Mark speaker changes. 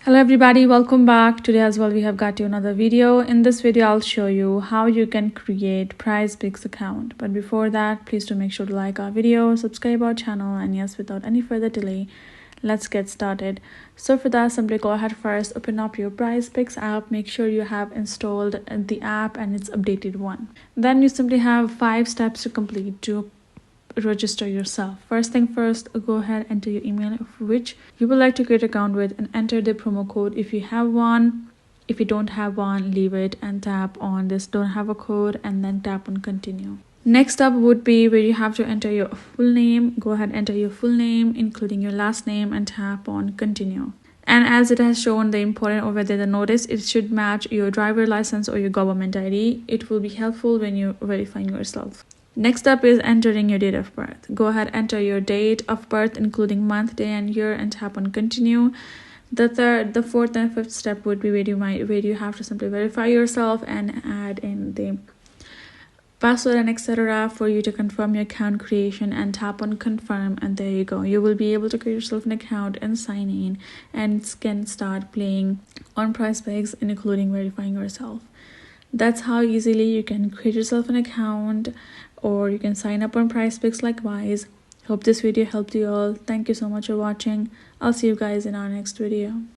Speaker 1: Hello everybody, welcome back. Today as well we have got you another video. In this video I'll show you how you can create PrizePicks account. But before that, please do make sure to like our video, subscribe our channel, and yes, without any further delay, let's get started. So for that, simply go ahead first, open up your PrizePicks app, make sure you have installed the app and it's updated one. Then you simply have 5 steps to complete to register yourself. First thing first, go ahead, enter your email of which you would like to create an account with and enter the promo code if you have one. If you don't have one, leave it and tap on this don't have a code and then tap on continue. Next up would be where you have to enter your full name. Go ahead, enter your full name including your last name and tap on continue. And as it has shown the important over there, the notice, it should match your driver license or your government ID. It will be helpful when you're verifying yourself. Next up is entering your date of birth. Go ahead, enter your date of birth including month, day and year and tap on continue. The third, the fourth and fifth step would be where you have to simply verify yourself and add in the password and etc. for you to confirm your account creation and tap on confirm, and there you go. You will be able to create yourself an account and sign in and can start playing on PrizePicks including verifying yourself. That's how easily you can create yourself an account, or you can sign up on PrizePicks likewise. Hope this video helped you all. Thank you so much for watching. I'll see you guys in our next video.